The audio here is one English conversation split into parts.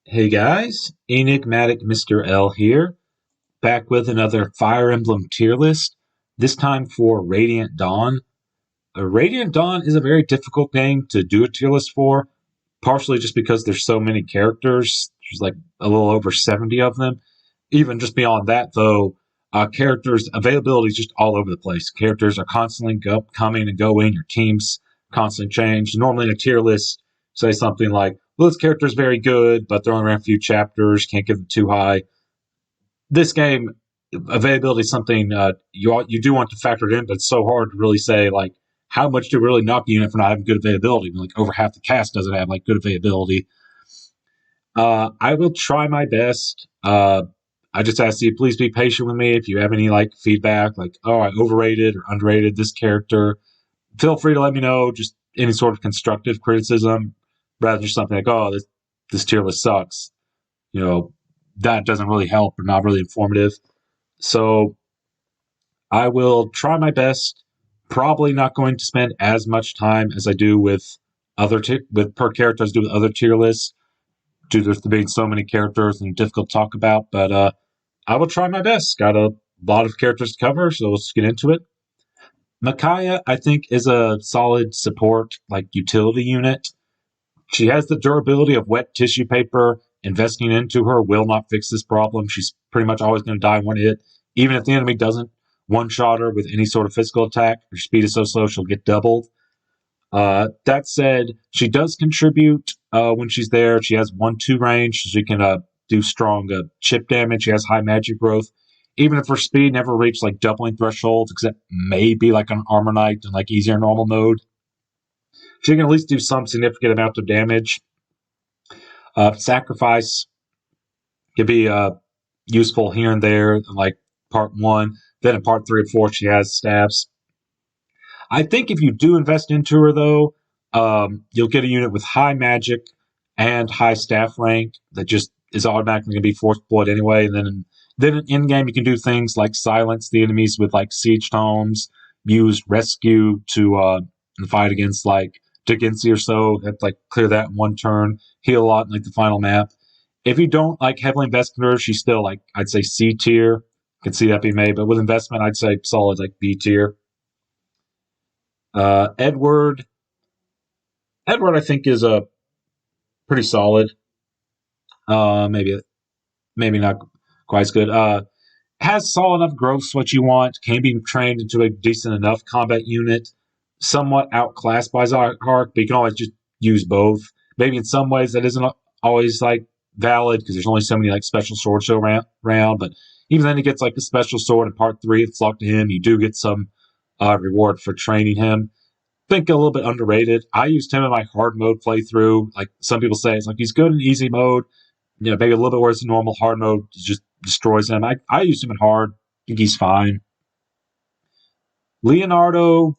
Hey guys, Enigmatic Mr. L here, back with another Fire Emblem tier list, this time for Radiant Dawn. Radiant Dawn is a very difficult game to do a tier list for, partially just because there's so many characters. There's like a little over 70 of them. Even just beyond that, though, characters' availability is just all over the place. Characters are constantly coming and going, your teams constantly change. Normally in a tier list, say something like, well, this character is very good, but they're only around a few chapters, can't give them too high. This game, availability is something you do want to factor it in, but it's so hard to really say, like, how much to really knock the unit for not having good availability. Like, over half the cast doesn't have, like, good availability. I will try my best. I just ask you, please be patient with me. If you have any like feedback, like, oh, I overrated or underrated this character, feel free to let me know. Just any sort of constructive criticism, rather than just something like, oh, this tier list sucks. You know, that doesn't really help or not really informative. So I will try my best. Probably not going to spend as much time as I do with with per character as I do with other tier lists, due to there being so many characters and difficult to talk about. But I will try my best. Got a lot of characters to cover, so let's get into it. Micaiah, I think, is a solid support, like utility unit. She has the durability of wet tissue paper. Investing into her will not fix this problem. She's pretty much always going to die in one hit. Even if the enemy doesn't one shot her with any sort of physical attack, her speed is so slow she'll get doubled. That said, she does contribute when she's there. She has 1-2 range. She can do strong chip damage. She has high magic growth. Even if her speed never reached like doubling thresholds, except maybe like an Armor Knight in like easier normal mode, she can at least do some significant amount of damage. Sacrifice can be useful here and there, in like part 1. Then in part 3 and 4, she has staffs. I think if you do invest into her, though, you'll get a unit with high magic and high staff rank that just is automatically going to be force deployed anyway. And then in game, you can do things like silence the enemies with like siege tomes, use rescue to fight against like Dickensy or so. Have to like clear that in one turn, heal a lot in like the final map. If you don't like heavily invest in her, she's still like I'd say C tier. Could see that be made, but with investment, I'd say solid like B tier. Edward, I think is a pretty solid. Maybe not quite as good. Has solid enough growth, what you want. Can be trained into a decent enough combat unit. Somewhat outclassed by Zark, but you can always just use both. Maybe in some ways that isn't always like valid because there's only so many like special swords show around. But even then, he gets like a special sword in part 3. It's locked to him. You do get some reward for training him. Think a little bit underrated. I used him in my hard mode playthrough. Like some people say, it's like he's good in easy mode. You know, maybe a little bit worse in normal. Hard mode just destroys him. I used him in hard. I think he's fine. Leonardo,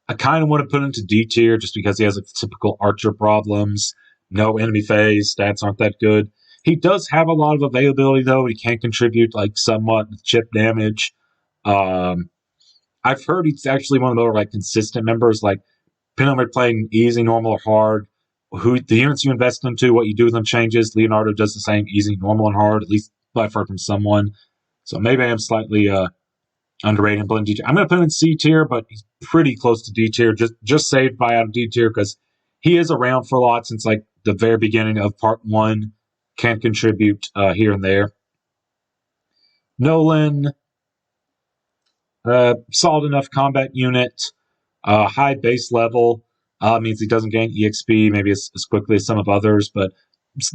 I kind of want to put into D tier just because he has like typical archer problems. No enemy phase. Stats aren't that good. He does have a lot of availability though. He can contribute like somewhat with chip damage. I've heard he's actually one of the more like consistent members. Like, depending on if you're playing easy, normal, or hard, who the units you invest into, what you do with them changes. Leonardo does the same, easy, normal, and hard. At least I've heard from someone. So maybe I am slightly underrated and putting D tier. I'm going to put him in C tier, but he's pretty close to D tier. Just saved by out of D tier because he is around for a lot since like the very beginning of part 1. Can contribute here and there. Nolan, solid enough combat unit. High base level means he doesn't gain EXP maybe as quickly as some of others, but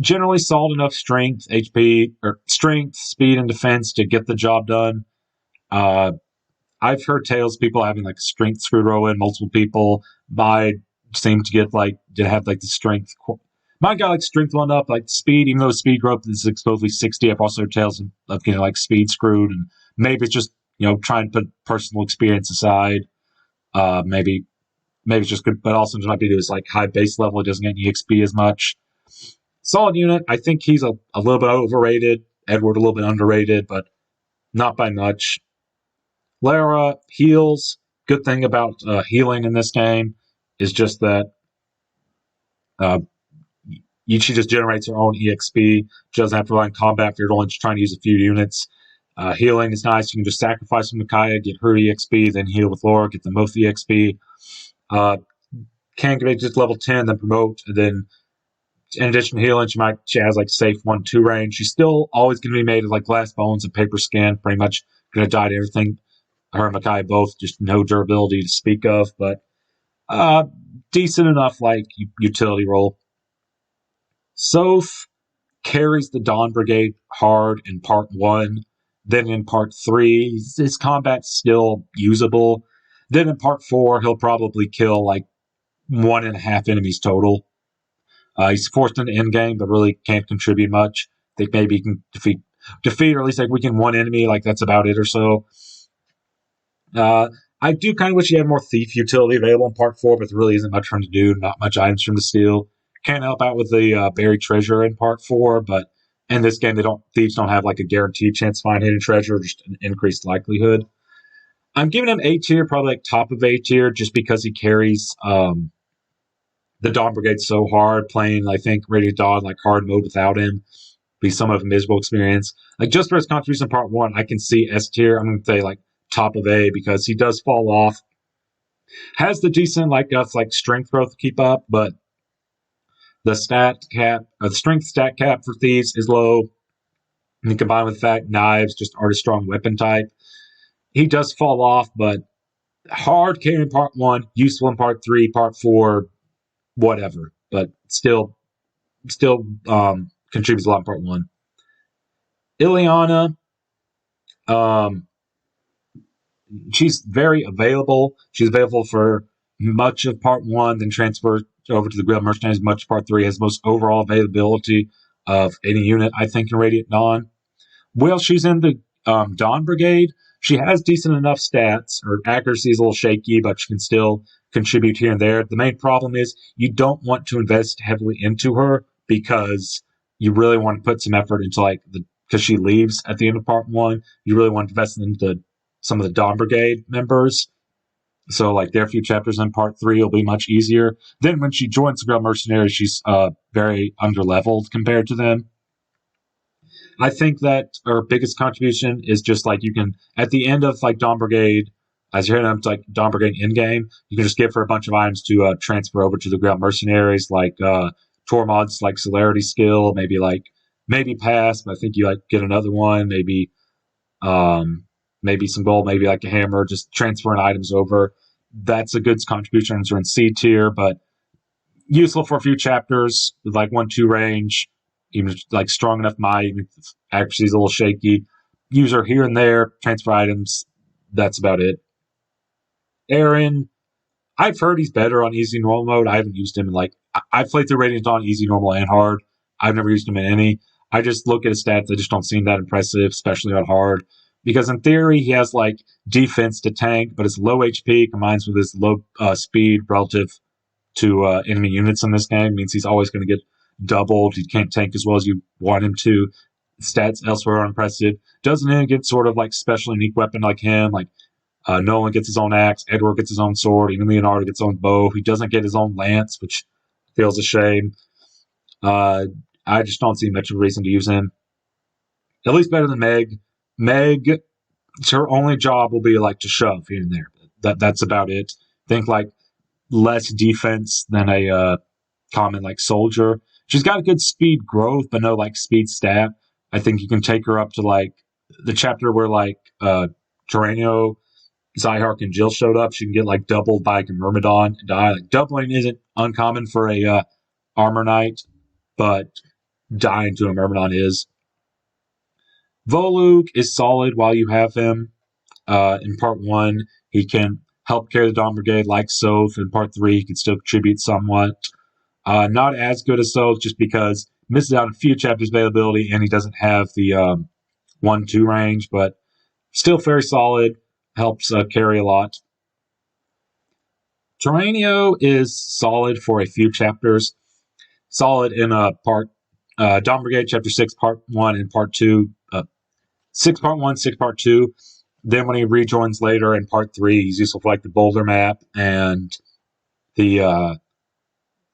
generally solid enough strength, HP, or strength, speed, and defense to get the job done. I've heard tales of people having like strength screw row in multiple people. Mine seem to get like to have like the strength. Mine got like strength one up, like speed, even though speed growth is supposedly 60. I've also heard tales of getting like speed screwed, and maybe it's just trying to put personal experience aside. Maybe it's just good, but also might be to his like high base level. He doesn't get EXP as much. Solid unit. I think he's a little bit overrated. Edward a little bit underrated, but not by much. Lara heals. Good thing about healing in this game is just that She just generates her own EXP. She doesn't have to rely on combat if you're only just trying to use a few units. Healing is nice. You can just sacrifice from Micaiah, get her EXP, then heal with Laura, get the most EXP. Can get just level 10, then promote, and then in addition to healing, she has like safe 1-2 range. She's still always going to be made of like glass bones and paper skin, pretty much going to die to everything. Her and Micaiah both, just no durability to speak of, but decent enough like utility role. Soph carries the Dawn Brigade hard in part 1. Then in part 3, his combat's still usable. Then in part 4, he'll probably kill like 1.5 enemies total. He's forced into endgame, but really can't contribute much. I think maybe he can defeat or at least like weaken one enemy. Like that's about it or so. I do kind of wish he had more thief utility available in part 4, but there really isn't much for him to do. Not much items for him to steal. Can't help out with the buried treasure in part 4, but in this game, thieves don't have like a guaranteed chance to find hidden treasure, just an increased likelihood. I'm giving him A tier, probably like top of A tier, just because he carries the Dawn Brigade so hard. Playing, I think, Radiant Dawn like hard mode without him be somewhat of a miserable experience. Like just for his contribution in part 1, I can see S tier. I'm going to say like top of A because he does fall off. Has the decent like strength growth to keep up, but the strength stat cap for thieves is low. And combined with the fact knives just aren't a strong weapon type, he does fall off. But hard carry in part 1, useful in part 3, part 4, whatever. But still contributes a lot in part 1. Ileana, she's very available. She's available for much of part 1, then transfers over to the Guild Mercenaries. Much of part 3 has most overall availability of any unit, I think, in Radiant Dawn. Well, she's in the Dawn Brigade. She has decent enough stats. Her accuracy is a little shaky, but she can still contribute here and there. The main problem is you don't want to invest heavily into her because you really want to put some effort into because she leaves at the end of part 1. You really want to invest into some of the Dawn Brigade members. So there are a few chapters in part 3 will be much easier. Then when she joins the Guild Mercenaries, she's very underleveled compared to them. I think that our biggest contribution is just you can, at the end of Dawn Brigade, as you're heading up to Dawn Brigade endgame, you can just give her a bunch of items to transfer over to the Guild Mercenaries, Tormod's celerity skill, maybe pass, but I think you get another one, maybe some gold, maybe a hammer, just transferring items over. That's a good contribution. Are in C tier, but useful for a few chapters with 1-2 range. Even strong enough might, even if accuracy's a little shaky. Use her here and there, transfer items. That's about it. Aaron, I've heard he's better on easy normal mode. I haven't used him in I've played through Radiant Dawn easy, normal, and hard. I've never used him in any. I just look at his stats, they just don't seem that impressive, especially on hard. Because in theory, he has defense to tank, but his low HP combines with his low speed relative to enemy units in this game means he's always going to get doubled. He can't tank as well as you want him to. Stats elsewhere are impressive. Doesn't even get sort of special unique weapon like him. Nolan gets his own axe. Edward gets his own sword. Even Leonardo gets his own bow. He doesn't get his own lance, which feels a shame. I just don't see much of a reason to use him. At least better than Meg. Meg, her only job will be to shove here and there. That's about it. Think less defense than a common soldier. She's got a good speed growth, but no speed stat. I think you can take her up to the chapter where Tyranno, Zyhark, and Jill showed up. She can get doubled by a Myrmidon and die. Doubling isn't uncommon for a armor knight, but dying to a Myrmidon is. Volug is solid while you have him. In part 1, he can help carry the Dawn Brigade like Soph. In part 3, he can still contribute somewhat. Not as good as Soph, just because misses out a few chapters availability, and he doesn't have the 1-2 range, but still very solid. Helps carry a lot. Tyranno is solid for a few chapters. Solid in Dawn Brigade chapter 6, part 1, and part 2. 6 part 1, 6 part 2. Then when he rejoins later in part 3, he's useful for the boulder map and the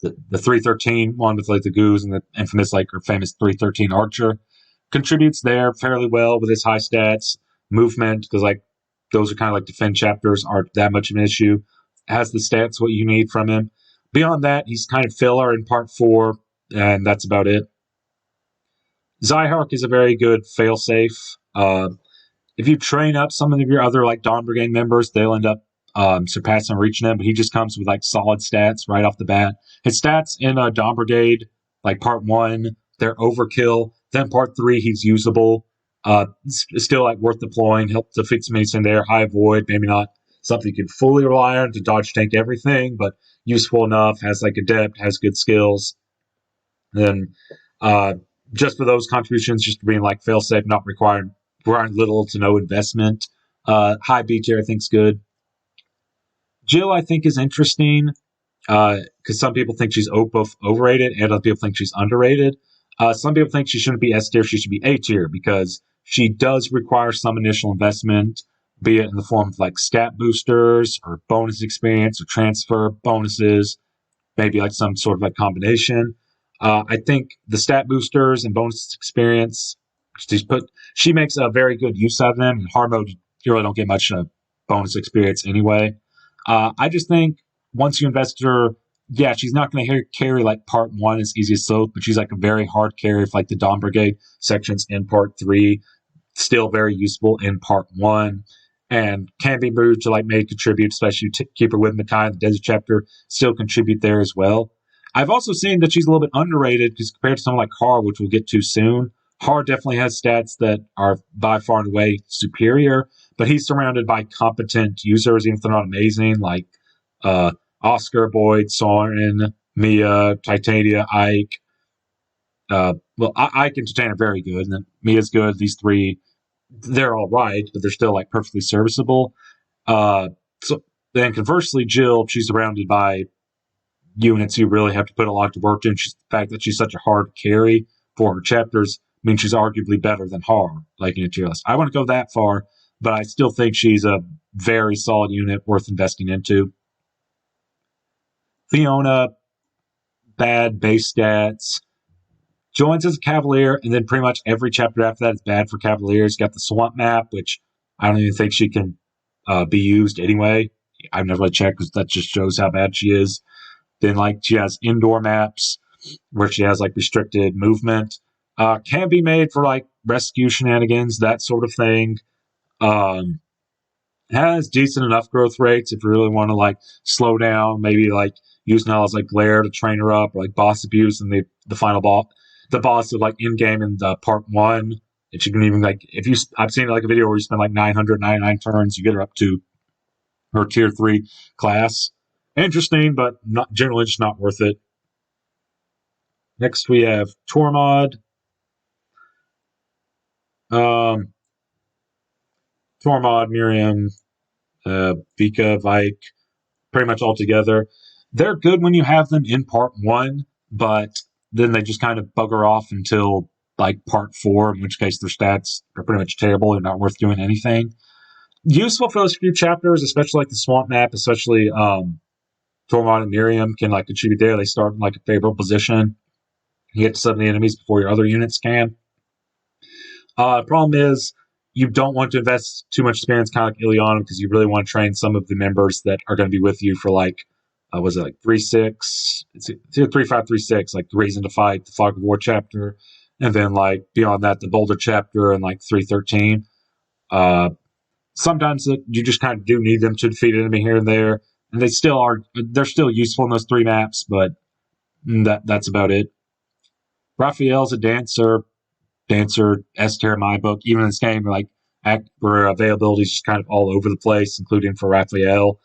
the 313 one with like the goos and the infamous like or famous 313 archer contributes there fairly well with his high stats, movement because like those are kind of like defend chapters aren't that much of an issue. Has the stats what you need from him. Beyond that, he's kind of filler in part 4, and that's about it. Zyhark is a very good failsafe. If you train up some of your other like Dawn Brigade members, they'll end up surpassing and reaching him. But he just comes with like solid stats right off the bat. His stats in Dawn Brigade, like part 1, they're overkill. Then part 3, he's usable. Still like worth deploying. Help defeat some in there. High void, maybe not something you can fully rely on to dodge tank everything, but useful enough. Has like adept, has good skills. Then just for those contributions, just being like failsafe, not requiring little to no investment. High B tier, I think, is good. Jill, I think, is interesting because some people think she's both overrated and other people think she's underrated. Some people think she shouldn't be S tier, she should be A tier because she does require some initial investment, be it in the form of like stat boosters or bonus experience or transfer bonuses, maybe like some sort of like combination. I think the stat boosters and bonus experience, she makes a very good use of them. In hard mode, you really don't get much bonus experience anyway. I just think once you invest her, yeah, she's not going to carry like part 1 as easy as so, but she's like a very hard carry for like the Dawn Brigade sections in part 3. Still very useful in part 1. And can be moved to like maybe contribute, especially Keeper with Makai in the Desert chapter, still contribute there as well. I've also seen that she's a little bit underrated because compared to someone like Har, which we'll get to soon, Har definitely has stats that are by far and away superior, but he's surrounded by competent users, even if they're not amazing, like Oscar, Boyd, Soren, Mia, Titania, Ike. Ike and Titania are very good, and then Mia's good. These 3, they're all right, but they're still like perfectly serviceable. So then conversely, Jill, she's surrounded by units you really have to put a lot to work in. The fact that she's such a hard carry for her chapters means she's arguably better than Har, like in a tier list. I wouldn't go that far, but I still think she's a very solid unit worth investing into. Fiona, bad base stats. Joins as a Cavalier, and then pretty much every chapter after that is bad for Cavaliers. Got the Swamp Map, which I don't even think she can be used anyway. I've never really checked because that just shows how bad she is. Then, like, she has indoor maps where she has, like, restricted movement. Can be made for, like, rescue shenanigans, that sort of thing. Has decent enough growth rates if you really want to, like, slow down, maybe, like, use Nala's, like, glare to train her up, or, like, boss abuse and the final boss. The boss of, like, in-game in the part 1. And she can even, like, I've seen, like, a video where you spend, like, 999 turns, you get her up to her tier 3 class. Interesting, but not generally just not worth it. Next we have Tormod. Tormod, Miriam, Vika, Vike, pretty much all together. They're good when you have them in part 1, but then they just kind of bugger off until like part 4, in which case their stats are pretty much terrible and not worth doing anything. Useful for those few chapters, especially like the Swamp Map, especially Tormod and Miriam can like contribute there. They start in like a favorable position. You get to 70 enemies before your other units can. Problem is, you don't want to invest too much experience, kind of like Ileana, because you really want to train some of the members that are going to be with you for like, was it like 3-6? It's 3-5-3-6, like the Reason to Fight, the Fog of War chapter, and then like beyond that, the Boulder chapter and like 3-13. Sometimes you just kind of do need them to defeat an enemy here and there, and they're still useful in those 3 maps, but that's about it. Raphael's a dancer S tier in my book. Even in this game, like where availability is just kind of all over the place, including for Raphael.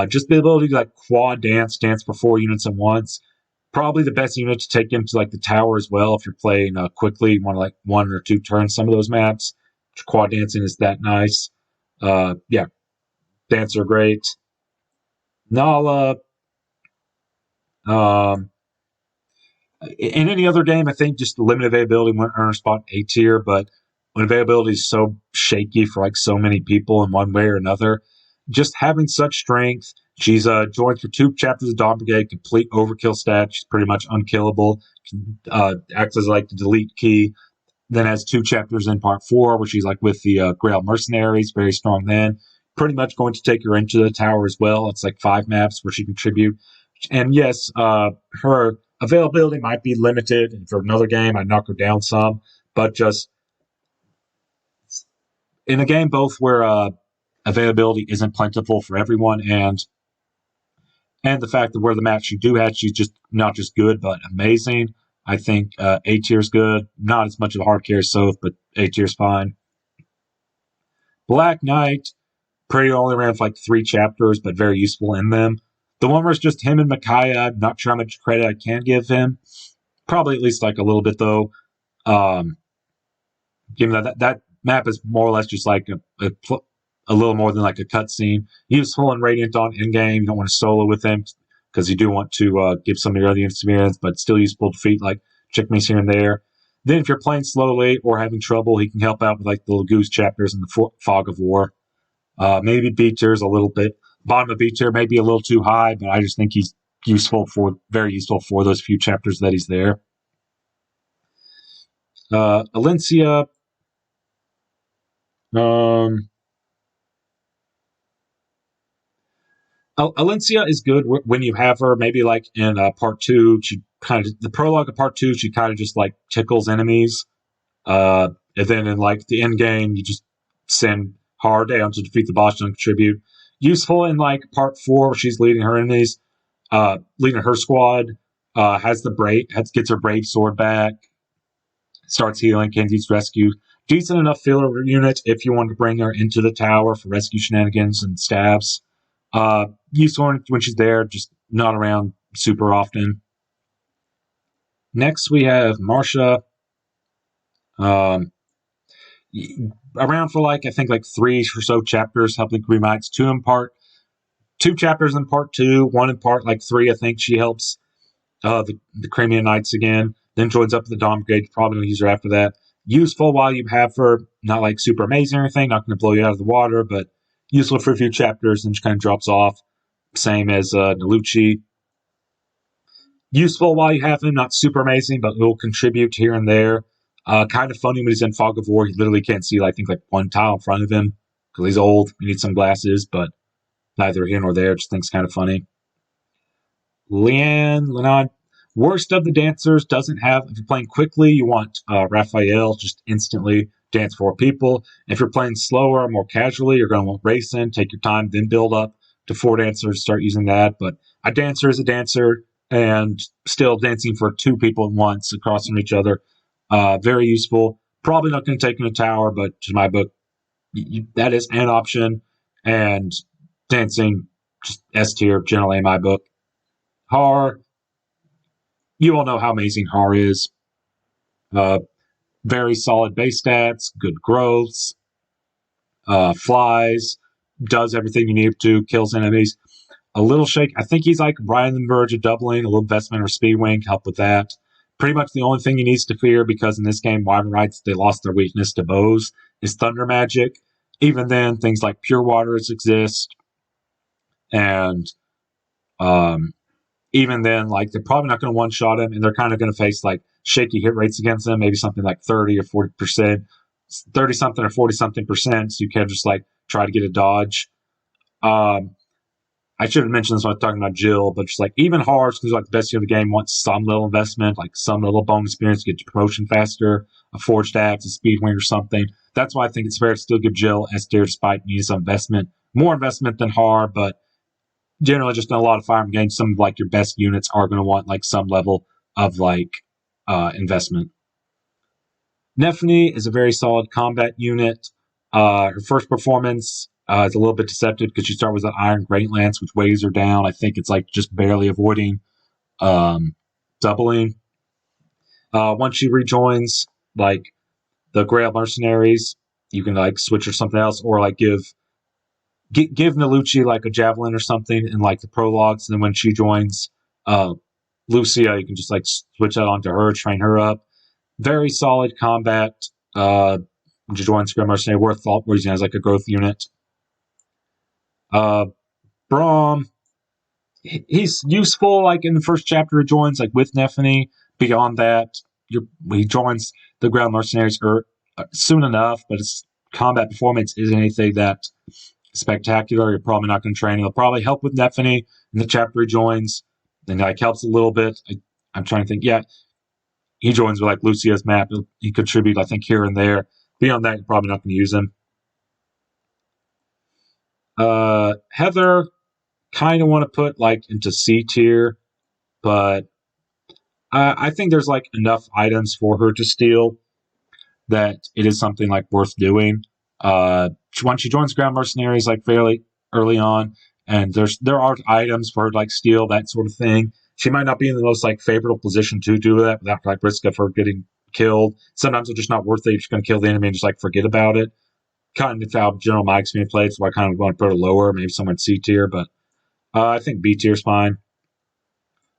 Just the ability to like quad dance for 4 units at once. Probably the best unit to take into like the tower as well if you're playing quickly. You want to like 1 or 2 turns some of those maps. Quad dancing is that nice. Yeah, dancer great. Nala. In any other game, I think just the limited availability wouldn't earn a spot A tier, but when availability is so shaky for like so many people in one way or another, just having such strength She's joined for 2 chapters of Dawn Brigade, complete overkill stat. She's pretty much unkillable. Acts as like the delete key. Then has 2 chapters in part 4 where she's like with the Grail Mercenaries, very strong then. Pretty much going to take her into the tower as well. It's like 5 maps where she can contribute. And yes, her availability might be limited. And for another game, I'd knock her down some. But just in a game both where availability isn't plentiful for everyone and the fact that where the match you do have, she's just not just good, but amazing. I think A tier is good. Not as much of a hard carry Soth, but A tier is fine. Black Knight, pretty only ran for like 3 chapters, but very useful in them. The one where it's just him and Micaiah, not sure how much credit I can give him. Probably at least like a little bit though. Given that map is more or less just like a little more than like a cutscene. Useful in Radiant Dawn in game. You don't want to solo with him because you do want to give some of your other experience, but still useful to defeat like checkmates here and there. Then if you're playing slowly or having trouble, he can help out with like the Goose chapters and the Fog of War. Maybe B tier is a little bit bottom of B tier, maybe a little too high, but I just think he's very useful for those few chapters that he's there. Alencia. Alencia is good when you have her. Maybe like in part 2, she kind of the prologue of part 2, she kind of just like tickles enemies. And then in like the end game, you just send Har down to defeat the boss and contribute. Useful in like part 4, where she's leading her enemies, leading her squad. Has the gets her brave sword back. Starts healing, Kenzie's rescue. Decent enough filler unit if you want to bring her into the tower for rescue shenanigans and stabs. Useful when she's there, just not around super often. Next we have Marsha. Around for like I think like 3 or so chapters, helping Greenlights. 2 chapters in part 2, 1 in part like 3. I think she helps the Crimean Knights again. Then joins up with the Dawn Brigade. Probably gonna use her after that. Useful while you have her, not like super amazing or anything. Not going to blow you out of the water, but useful for a few chapters and just kind of drops off. Same as Nalucci. Useful while you have him, not super amazing, but will contribute here and there. Kind of funny when he's in Fog of War. He literally can't see, I think, like 1 tile in front of him because he's old. He needs some glasses, but neither here nor there. Just thinks kind of funny. Lenon, worst of the dancers, doesn't have, if you're playing quickly, you want Raphael, just instantly dance 4 people. If you're playing slower, more casually, you're going to want Racing, take your time, then build up to 4 dancers, start using that. But a dancer is a dancer, and still dancing for 2 people at once across from each other. Very useful. Probably not going to take in a tower, but to my book, that is an option. And dancing, just S tier, generally in my book. Har, you all know how amazing Har is. Very solid base stats, good growths, flies, does everything you need to, kills enemies. A little shake. I think he's like right on the verge of doubling. A little investment or speed wing help with that. Pretty much the only thing he needs to fear, because in this game, Wyvern Rights, they lost their weakness to bows, is thunder magic. Even then, things like pure waters exist. And even then, like, they're probably not going to one-shot him, and they're kind of going to face, like, shaky hit rates against them, maybe something like 30 or 40%, 30-something or 40-something percent, so you can just, like, try to get a dodge. I should have mentioned this when I was talking about Jill, but just, like, even Hars, because, like, the best of the game wants some little investment, like some little bonus experience to get your promotion faster, a forged axe, a speed wing or something. That's why I think it's fair to still give Jill S tier despite needing some investment. More investment than Har, but generally just in a lot of Fire Emblem games, some of like your best units are going to want like some level of like investment. Nephany is a very solid combat unit. Her first performance is a little bit deceptive because she starts with an Iron Great Lance, which weighs her down. I think it's like just barely avoiding doubling. Once she rejoins like the Grail Mercenaries, you can like switch or something else, or like give Nalucci like a javelin or something in like the prologues, and then when she joins Lucia, you can just like switch that onto her, train her up. Very solid combat. She joins Grail Mercenary, worth using as like a growth unit. Braum, he's useful like in the first chapter he joins like with Nephany. Beyond that, he joins the Ground Mercenaries soon enough, but his combat performance isn't anything that spectacular. You're probably not going to train. He'll probably help with Nephany in the chapter he joins, and like helps a little bit. I'm trying to think. Yeah, he joins with like Lucia's map. He contribute, I think, here and there. Beyond that, you're probably not going to use him. Heather, kind of want to put like into C tier, but I think there's like enough items for her to steal that it is something like worth doing. Once she joins Ground Mercenaries like fairly early on, and there are items for her to like steal that sort of thing. She might not be in the most like favorable position to do that without like risk of her getting killed. Sometimes it's just not worth it. You're just going to kill the enemy and just like forget about it. Kind of how General Mike's being played, so I kind of want to put her lower, maybe somewhere in C tier, but I think B tier's fine.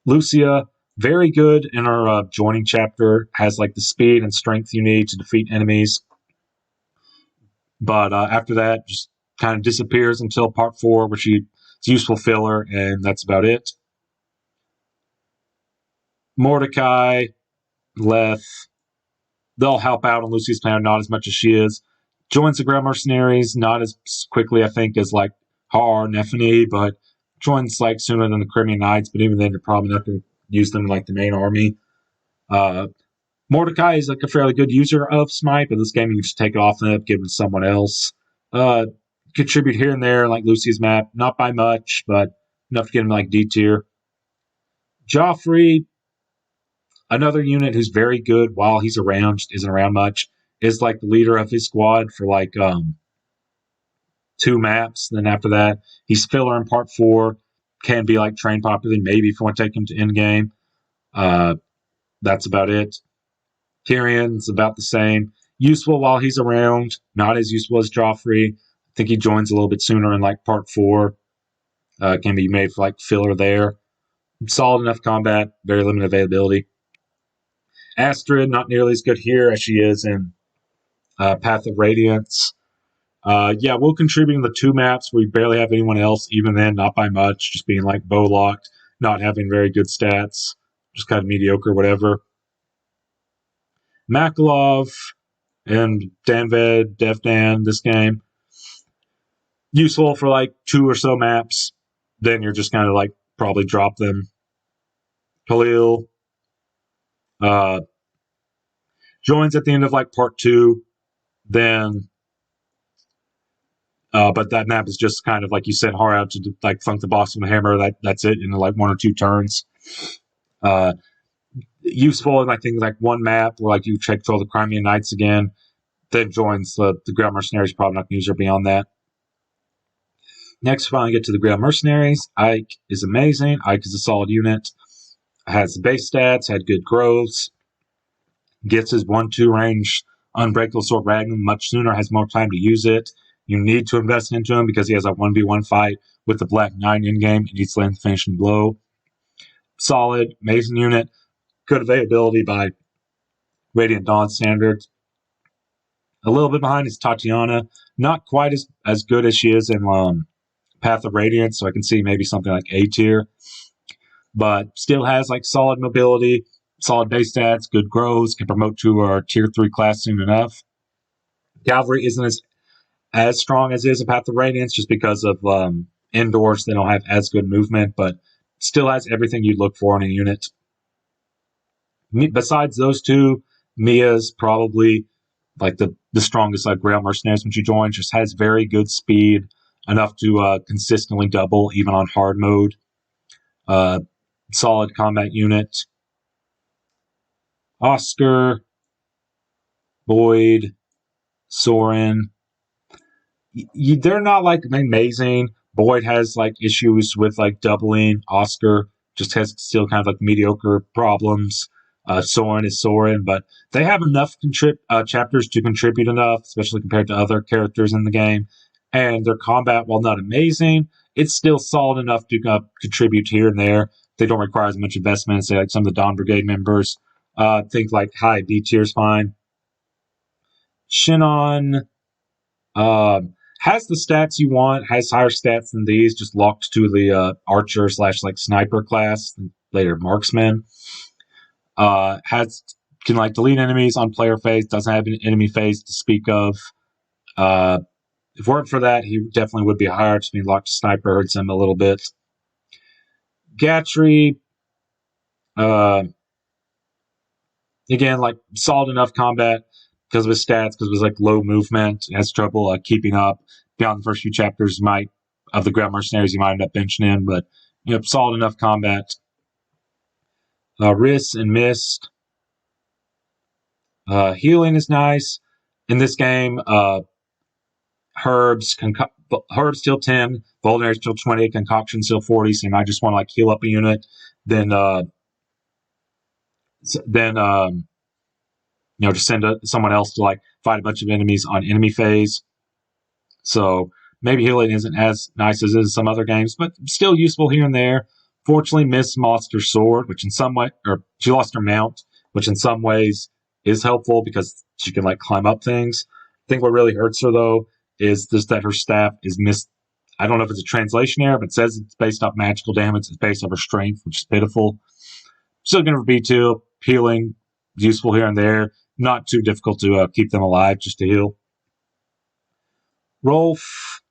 Lucia, very good in her joining chapter, has like the speed and strength you need to defeat enemies. But after that, just kind of disappears until part 4, where she's useful filler, and that's about it. Mordecai, Leth, they'll help out on Lucia's plan, not as much as she is. Joins the Ground Mercenaries, not as quickly, I think, as like Har, Nephany, but joins like sooner than the Crimean Knights, but even then you're probably not going to use them like the main army. Mordecai is like a fairly good user of Smite, but this game you can just take it off and give it to someone else. Contribute here and there, like Lucy's map, not by much, but enough to get him like D tier. Joffrey, another unit who's very good while he's around, just isn't around much, is like the leader of his squad for like 2 maps. Then after that, he's filler in part 4, can be like trained popularly, maybe if you want to take him to end game. That's about it. Tyrion's about the same. Useful while he's around, not as useful as Joffrey. I think he joins a little bit sooner in like part 4. Can be made for like filler there. Solid enough combat, very limited availability. Astrid, not nearly as good here as she is in Path of Radiance. We'll contribute in the 2 maps where we barely have anyone else, even then, not by much, just being like bow locked, not having very good stats, just kind of mediocre, whatever. Makalov and Danved, Devdan, this game. Useful for like 2 or so maps. Then you're just kind of like probably drop them. Khalil joins at the end of like part 2. Then but that map is just kind of like you said, hard out to like funk the boss with a hammer. That's it in like 1 or 2 turns. Useful in like things like 1 map where like you check for the Crimean Knights again, then joins the Ground Mercenaries. Probably not going to use her beyond that. Next, finally get to the Ground Mercenaries. Ike is amazing. Ike is a solid unit. Has the base stats, had good growths, gets his 1-2 range Unbreakable Sword Magnum much sooner, has more time to use it. You need to invest into him because he has a 1v1 fight with the Black Knight in game. He needs to land the finishing blow. Solid, amazing unit. Good availability by Radiant Dawn standards. A little bit behind is Tatiana. Not quite as good as she is in Path of Radiance, so I can see maybe something like A tier. But still has like solid mobility, solid base stats, good growths, can promote to our tier 3 class soon enough. Cavalry isn't as strong as it is in Path of Radiance just because of indoors. They don't have as good movement, but still has everything you'd look for in a unit. Besides those 2, Mia's probably like the strongest like Ground Mercenaries when she joins. Just has very good speed, enough to consistently double even on hard mode. Solid combat unit. Oscar, Boyd, Soren. They're not like amazing. Boyd has like issues with like doubling. Oscar just has still kind of like mediocre problems. Soren is Soren, but they have enough chapters to contribute enough, especially compared to other characters in the game. And their combat, while not amazing, it's still solid enough to contribute here and there. They don't require as much investment as say like some of the Dawn Brigade members. Think like high B tier is fine. Shinon has the stats you want, has higher stats than these, just locked to the archer / like sniper class, later marksman. Has can like delete enemies on player phase, doesn't have an enemy phase to speak of. If it weren't for that, he definitely would be higher. Just being locked to sniper hurts him a little bit. Gatry, again, like solid enough combat because of his stats, because of his like low movement. He has trouble keeping up. Beyond the first few chapters, of the ground mercenaries, you might end up benching him, but solid enough combat. Riss and Mist. Healing is nice. In this game, Herbs still 10, Vulnerary still 20, Concoction still 40, so you might just want to like heal up a unit. Then just send someone else to like fight a bunch of enemies on enemy phase. So maybe healing isn't as nice as it is some other games, but still useful here and there. Fortunately, Miss lost her sword, which in some way, or she lost her mount, which in some ways is helpful because she can like climb up things. I think what really hurts her though is just that her staff is missed. I don't know if it's a translation error, but it says it's based off magical damage. It's based off her strength, which is pitiful. Still going to be B2, healing, useful here and there. Not too difficult to keep them alive, just to heal. Rolf,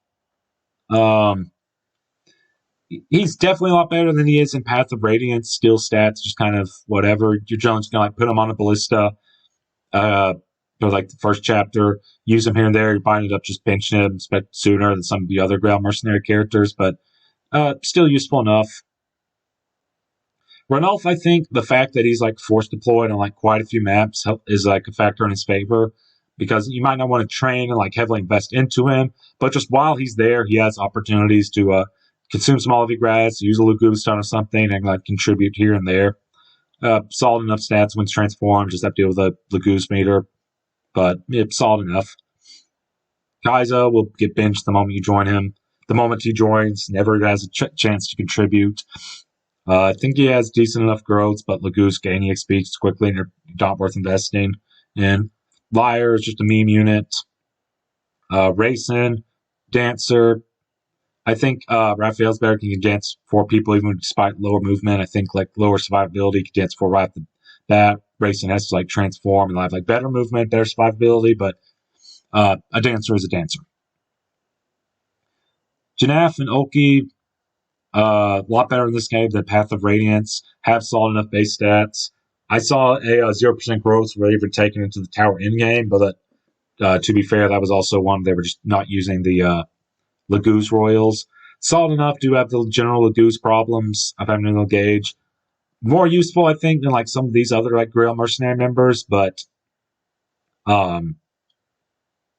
he's definitely a lot better than he is in Path of Radiance. Still stats, just kind of whatever. You're generally just going to like put him on a ballista for like the first chapter, use him here and there. You bind it up, just benching him, expect sooner than some of the other ground mercenary characters, but still useful enough. Ranulf, I think the fact that he's like force deployed on like quite a few maps is like a factor in his favor, because you might not want to train and like heavily invest into him, but just while he's there, he has opportunities to consume some Olivia grass, use a Lugu stun or something, and like contribute here and there. Solid enough stats when it's transformed, just have to deal with a Lagoose meter, but it's solid enough. Kaiser will get benched the moment you join him. The moment he joins, never has a chance to contribute. I think he has decent enough growth, but Lagoose gaining XP quickly and you're not worth investing in. Liar is just a meme unit. Racing, Dancer. I think Raphael's better. He can dance 4 people even despite lower movement. I think like lower survivability, he can dance 4 right off the bat. Racing has to like transform and have like better movement, better survivability, but a dancer is a dancer. Janaf and Oki, a lot better in this game than Path of Radiance. Have solid enough base stats. I saw a 0% growth where they were taken into the tower in game, but to be fair, that was also one they were just not using the Lagoose Royals. Solid enough, do have the general Lagoose problems of having no gauge. More useful, I think, than like some of these other like Grail Mercenary members, but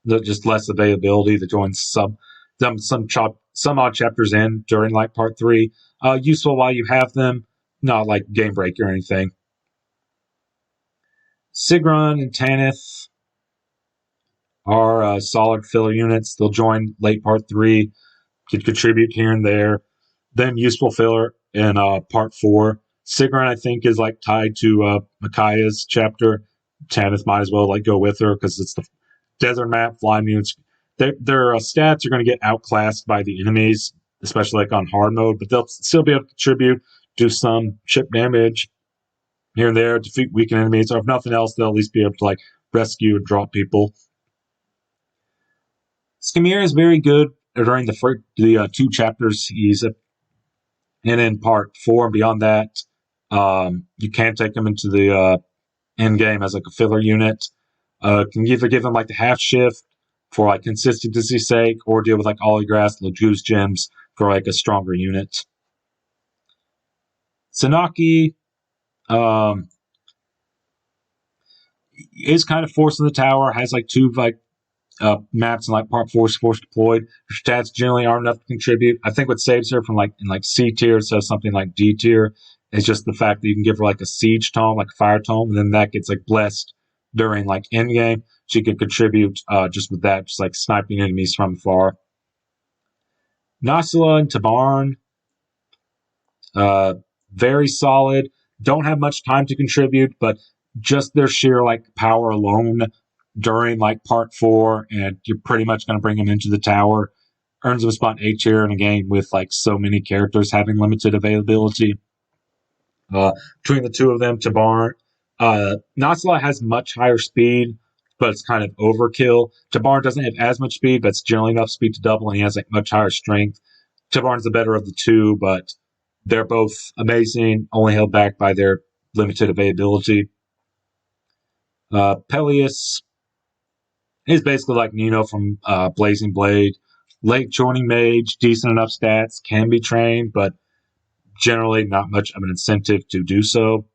just less availability to join some odd chapters in during like part 3. Useful while you have them, not like game breaker or anything. Sigrun and Tanith are solid filler units. They'll join late part 3, can contribute here and there. Then useful filler in part 4. Sigrun, I think, is like tied to Micaiah's chapter. Tanith might as well like go with her because it's the desert map, flying units. Their stats are going to get outclassed by the enemies, especially like on hard mode, but they'll still be able to contribute, do some chip damage here and there, defeat weakened enemies, or if nothing else, they'll at least be able to like rescue and drop people. Skimir is very good during the 2 chapters he's in. And in part 4 and beyond that, you can take him into the end game as like a filler unit. Can either give him like the half shift for like consistency's sake, or deal with like Ollie-Grass, Lagoose gems for like a stronger unit. Sanaki is kind of forced in the tower, has like 2 like maps in like part 4 is force deployed. Her stats generally aren't enough to contribute. I think what saves her from like in like C tier so something like D tier is just the fact that you can give her like a siege tome, like a fire tome, and then that gets like blessed during like end game. She can contribute just with that, just like sniping enemies from afar. Nasila and Tabarn, very solid. Don't have much time to contribute, but just their sheer like power alone during like part 4, and you're pretty much going to bring him into the tower. Earns him a spot in A tier in a game with like so many characters having limited availability. Between the two of them, Natsala has much higher speed, but it's kind of overkill. Tabarn doesn't have as much speed, but it's generally enough speed to double, and he has like much higher strength. Tabarn's the better of the two, but they're both amazing, only held back by their limited availability. Peleus is basically like Nino from Blazing Blade. Late joining mage, decent enough stats, can be trained, but generally not much of an incentive to do so.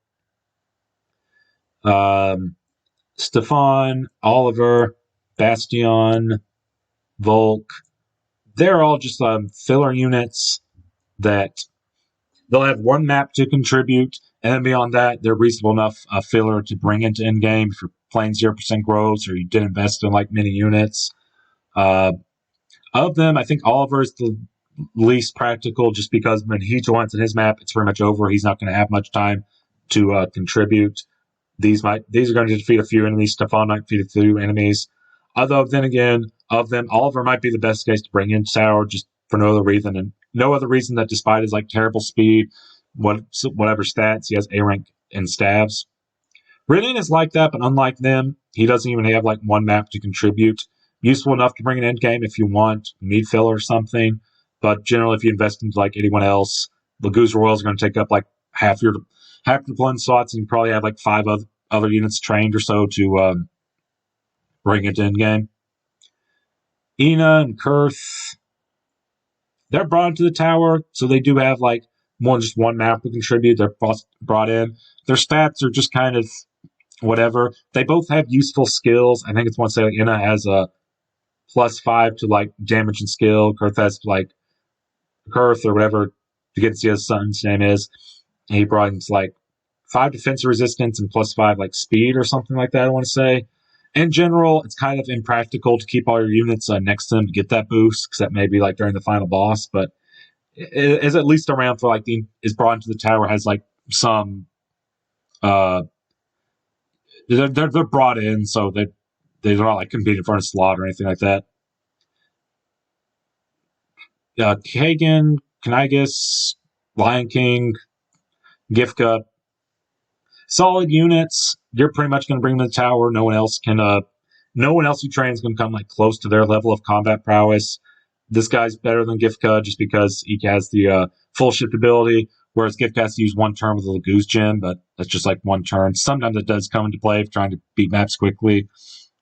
Stefan, Oliver, Bastion, Volk, they're all just filler units that they'll have one map to contribute, and then beyond that, they're reasonable enough filler to bring into endgame if you're playing 0% groves or you did invest in like mini units. Of them, I think Oliver is the least practical just because when he joins in his map, it's pretty much over. He's not going to have much time to contribute. These are going to defeat a few enemies. Stefan might defeat a few enemies. Although then again, of them, Oliver might be the best case to bring in Tower just for no other reason, and no other reason that despite his like terrible speed, whatever stats, he has A rank in staves. Brilliant is like that, but unlike them, he doesn't even have like one map to contribute. Useful enough to bring an end game if you want, you need filler or something, but generally if you invest into like anyone else, the Goose Royal is going to take up like half your deployment slots, and you probably have like 5 other units trained or so to bring it to end game. Ina and Kurth, they're brought into the tower, so they do have like more than just one map to contribute. They're brought in. Their stats are just kind of whatever. They both have useful skills. I think it's one to say like Ina has a +5 to like damage and skill. Kurth has like Kurth or whatever his son's name is. He brought him like 5 defense resistance and +5 like speed or something like that, I want to say. In general, it's kind of impractical to keep all your units next to them to get that boost, except maybe like during the final boss, but it is at least around for like is brought into the tower, has like some they're brought in, so they're not like competing for a slot or anything like that. Kagan, Knigas, Lion King, Gifka, solid units. You're pretty much going to bring them to the tower. No one else who trains can come like close to their level of combat prowess. This guy's better than Gifka just because he has the full shift ability, whereas Gifka has to use one turn with the Goose Gem, but that's just like one turn. Sometimes it does come into play if trying to beat maps quickly,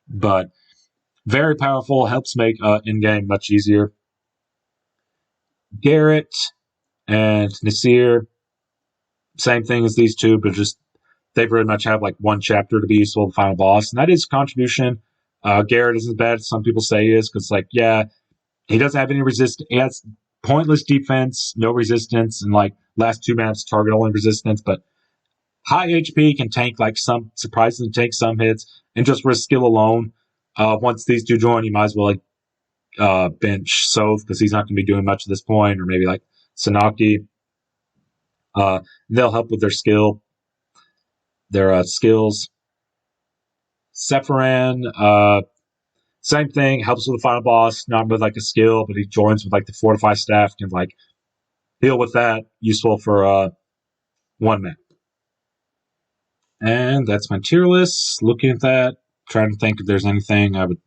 but very powerful, helps make in-game much easier. Garrett and Nasir, same thing as these two, but just they very much have like one chapter to be useful, the final boss, and that is contribution. Garrett isn't as bad as some people say he is, because like, yeah, he doesn't have any resistance. He has pointless defense, no resistance, and like last 2 maps target only resistance, but high HP, can tank like surprisingly take some hits, and just risk skill alone. Once these two join, you might as well like bench Soph, because he's not going to be doing much at this point, or maybe like Sanaki. They'll help with their skills. Sephiran, same thing, helps with the final boss, not with like a skill, but he joins with like the fortify staff, can like deal with that, useful for one map. And that's my tier list. Looking at that, trying to think if there's anything I would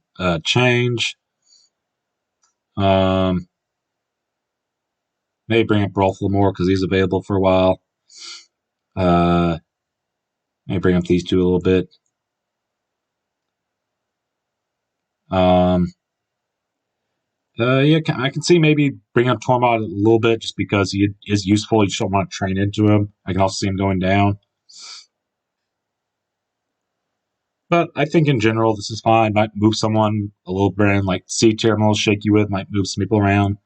change. Maybe bring up Brothel more because he's available for a while. Maybe bring up these two a little bit. Yeah, I can see maybe bring up Tormod a little bit just because he is useful. You just don't want to train into him. I can also see him going down. But I think in general, this is fine. Might move someone a little bit in, like C tier, I'm a little shaky with. Might move some people around.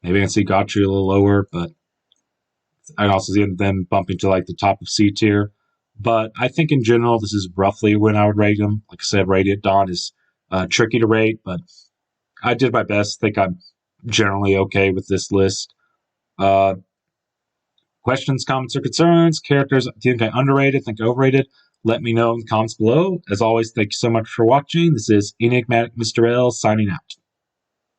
Maybe I can see Gotri a little lower, but I can also see them bumping to like the top of C tier. But I think in general, this is roughly when I would rate him. Like I said, Radiant Dawn is tricky to rate, but I did my best. I think I'm generally okay with this list. Questions, comments, or concerns? Characters, do you think I underrated? Think I overrated? let me know in the comments below. As always, thank you so much for watching. This is Enigmatic Mr. L signing out.